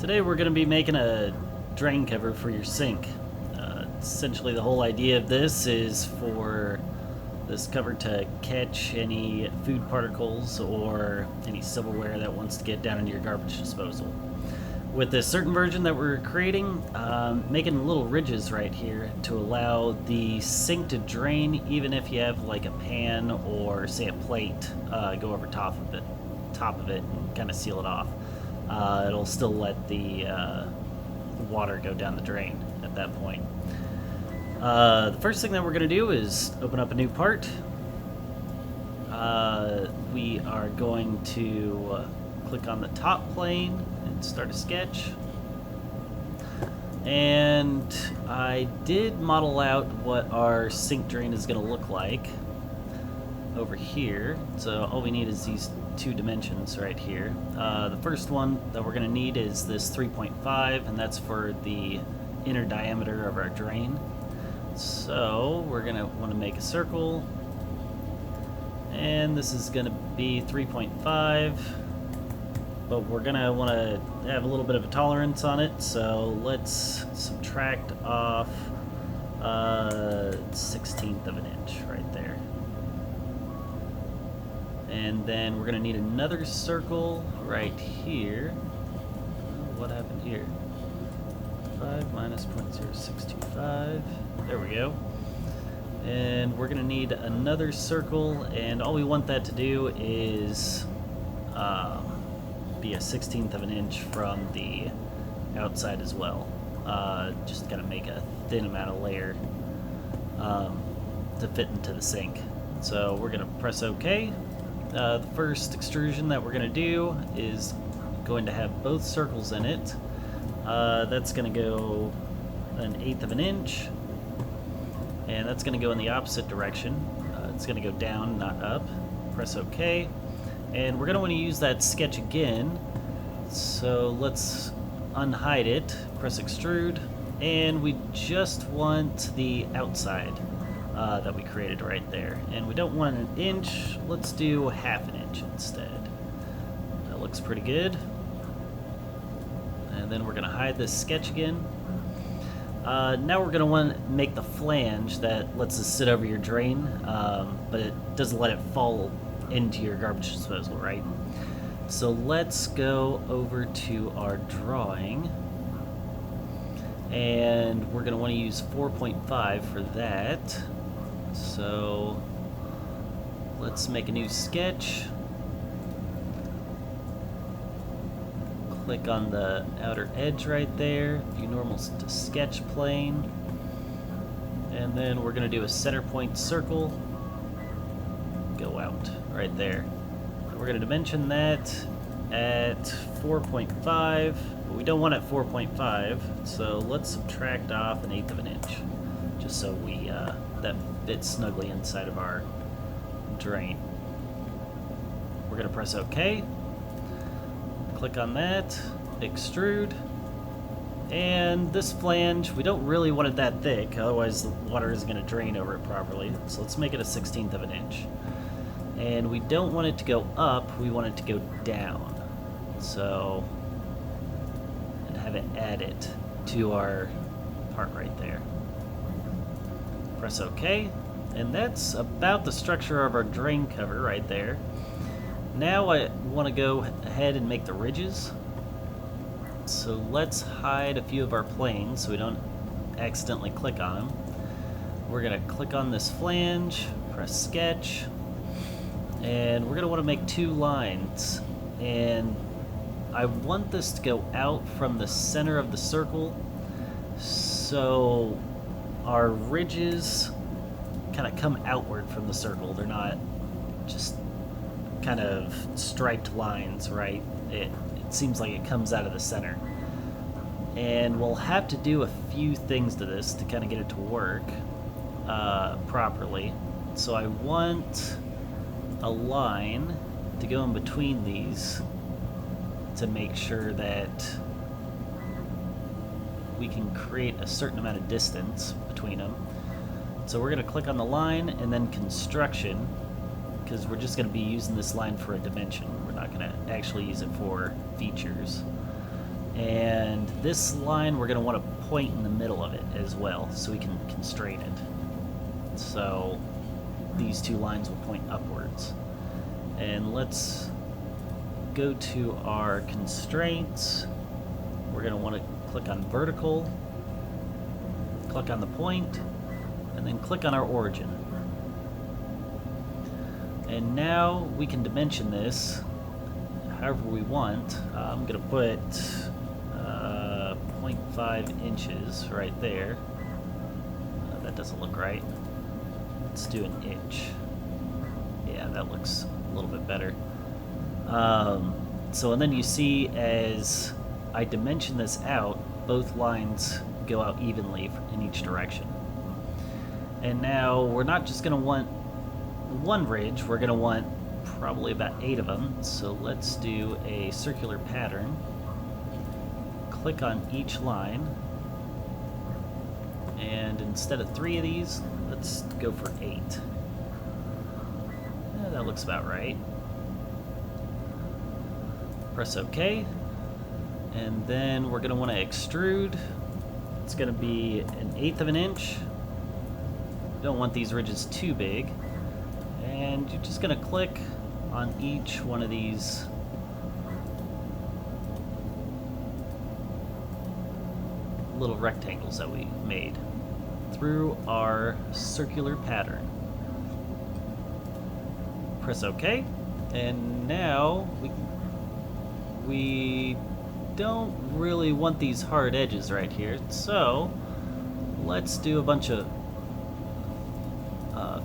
Today we're going to be making a drain cover for your sink. Essentially the whole idea of this is for this cover to catch any food particles or any silverware that wants to get down into your garbage disposal. With this certain version that we're creating, making little ridges right here to allow the sink to drain even if you have like a pan or say a plate go over top of it and kind of seal it off. It'll still let the water go down the drain at that point. The first thing that we're going to do is open up a new part. We are going to click on the top plane and start a sketch. And I did model out what our sink drain is going to look like over here. So all we need is these two dimensions right here. The first one that we're going to need is this 3.5, and that's for the inner diameter of our drain. So we're going to want to make a circle, and this is going to be 3.5, but we're going to want to have a little bit of a tolerance on it, so let's subtract off 1/16 of an inch right there. And then we're going to need another circle right here. What happened here? 5 minus 0.0625. There we go. And we're going to need another circle, and all we want that to do is be 1/16 of an inch from the outside as well. Just kind of make a thin amount of layer to fit into the sink. So we're going to press OK. The first extrusion that we're going to do is going to have both circles in it. That's going to go 1/8 of an inch, and that's going to go in the opposite direction. It's going to go down, not up. Press OK, and we're going to want to use that sketch again. So let's unhide it, press extrude, and we just want the outside that we created right there. And we don't want 1 inch, let's do 1/2 an inch instead. That looks pretty good. And then we're going to hide this sketch again. Now we're going to want to make the flange that lets us sit over your drain, but it doesn't let it fall into your garbage disposal, right? So let's go over to our drawing, and we're going to want to use 4.5 for that. So let's make a new sketch. Click on the outer edge right there, view normal to sketch plane, and then we're going to do a center point circle, go out right there. We're going to dimension that at 4.5, but we don't want it 4.5, so let's subtract off 1/8 of an inch, just so we that fits snugly inside of our drain. We're going to press OK. Click on that, extrude, and this flange, we don't really want it that thick, otherwise the water isn't going to drain over it properly. So let's make it 1/16 of an inch. And we don't want it to go up, we want it to go down. So, and have it added to our part right there. Press OK, and that's about the structure of our drain cover right there. Now I want to go ahead and make the ridges. So let's hide a few of our planes so we don't accidentally click on them. We're going to click on this flange, press sketch, and we're going to want to make 2 lines. And I want this to go out from the center of the circle, so our ridges kind of come outward from the circle. They're not just kind of striped lines, right? It seems like it comes out of the center. And we'll have to do a few things to this to kind of get it to work properly. So I want a line to go in between these to make sure that we can create a certain amount of distance between them. So we're going to click on the line and then construction, because we're just going to be using this line for a dimension. We're not going to actually use it for features. And this line, we're going to want to point in the middle of it as well, so we can constrain it. So these two lines will point upwards. And let's go to our constraints. We're going to want to click on vertical, click on the point, and then click on our origin. And now we can dimension this however we want. I'm going to put 0.5 inches right there. That doesn't look right. Let's do an inch. Yeah, that looks a little bit better. So, and then you see as I dimension this out, both lines go out evenly in each direction. And now we're not just going to want one ridge, we're going to want probably about 8 of them. So let's do a circular pattern. Click on each line. And instead of 3 of these, let's go for 8. Yeah, that looks about right. Press OK. And then we're going to want to extrude. It's going to be 1/8 of an inch. Don't want these ridges too big. And you're just going to click on each one of these little rectangles that we made through our circular pattern. Press OK, and now we don't really want these hard edges right here, so let's do a bunch of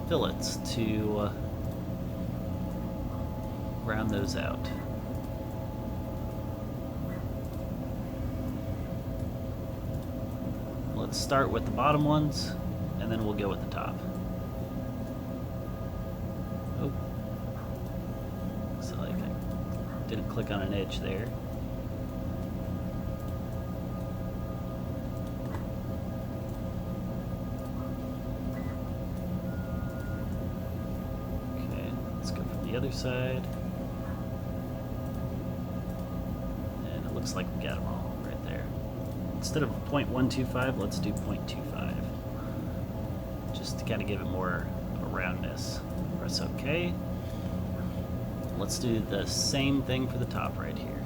fillets to round those out. Let's start with the bottom ones, and then we'll go with the top. Oh, looks like I didn't click on an edge there. Okay, let's go from the other side. And it looks like we got them all right there. Instead of 0.125, let's do 0.25. Just to kind of give it more of a roundness. Press OK. Let's do the same thing for the top right here.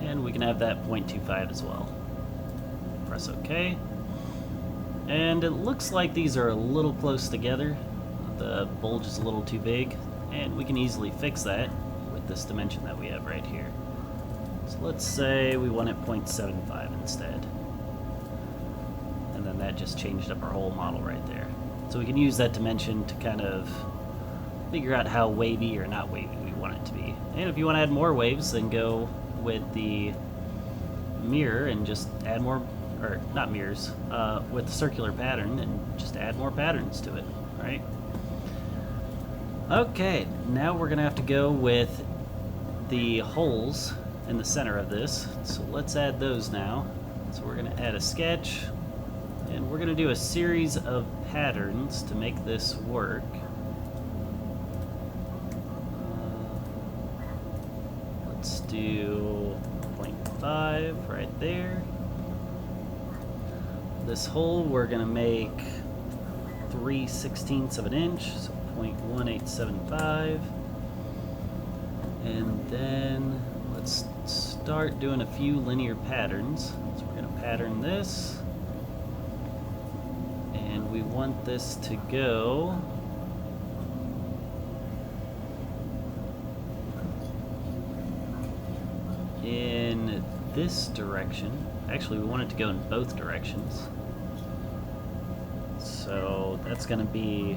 And we can have that 0.25 as well. Press OK. And it looks like these are a little close together. The bulge is a little too big, and we can easily fix that with this dimension that we have right here. So let's say we want it 0.75 instead. And then that just changed up our whole model right there. So we can use that dimension to kind of figure out how wavy or not wavy we want it to be. And if you want to add more waves, then go with the mirror and just add more, or not mirrors, with the circular pattern and just add more patterns to it, right? Okay, now we're gonna have to go with the holes in the center of this. So let's add those now. So we're gonna add a sketch, and we're gonna do a series of patterns to make this work. Let's do 0.5 right there. This hole we're gonna make 3/16 of an inch, so 0.1875. And then let's start doing a few linear patterns. So we're gonna pattern this, and we want this to go in this direction. Actually, we want it to go in both directions. So that's going to be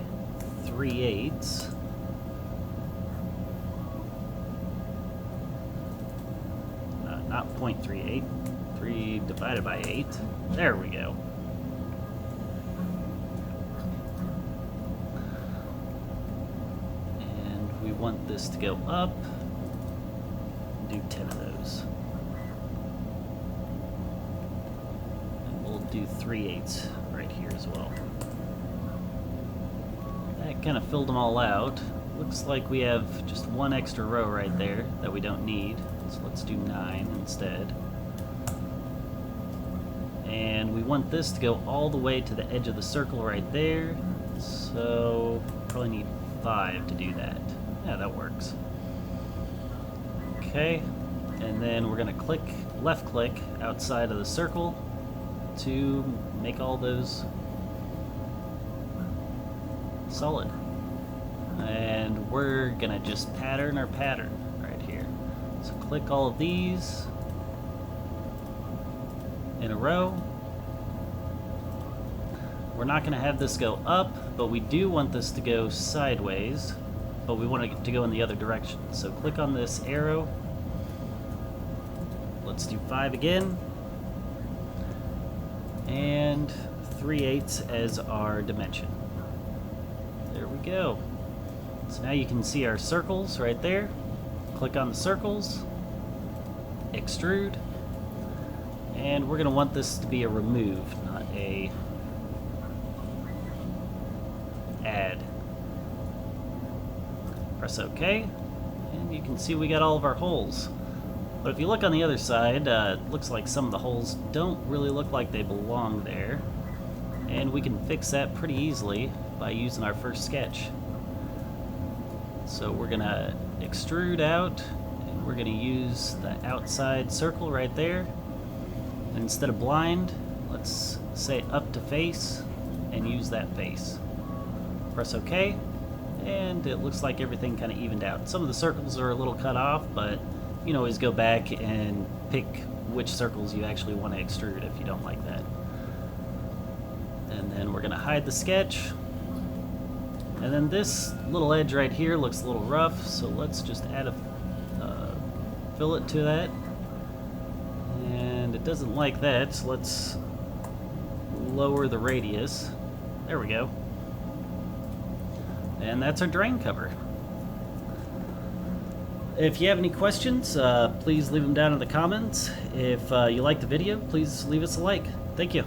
3/8. Not 0.38. 3 divided by 8. There we go. And we want this to go up. Do 10 of those. do 3/8 right here as well. That kind of filled them all out. Looks like we have just one extra row right there that we don't need, so let's do 9 instead. And we want this to go all the way to the edge of the circle right there, so probably need 5 to do that. Yeah, that works. Okay, and then we're going to left click outside of the circle to make all those solid. And we're going to just pattern our pattern right here. So click all of these in a row. We're not going to have this go up, but we do want this to go sideways, but we want it to go in the other direction. So click on this arrow. Let's do 5 again. And 3/8 as our dimension. There we go. So now you can see our circles right there. Click on the circles, extrude, and we're going to want this to be a remove, not a add. Press OK, and you can see we got all of our holes. But if you look on the other side, it looks like some of the holes don't really look like they belong there. And we can fix that pretty easily by using our first sketch. So we're going to extrude out, and we're going to use the outside circle right there. And instead of blind, let's say up to face, and use that face. Press OK, and it looks like everything kind of evened out. Some of the circles are a little cut off, but you can always go back and pick which circles you actually want to extrude if you don't like that. And then we're going to hide the sketch. And then this little edge right here looks a little rough, so let's just add a fillet to that. And it doesn't like that, so let's lower the radius. There we go. And that's our drain cover. If you have any questions, please leave them down in the comments. If you like the video, please leave us a like. Thank you.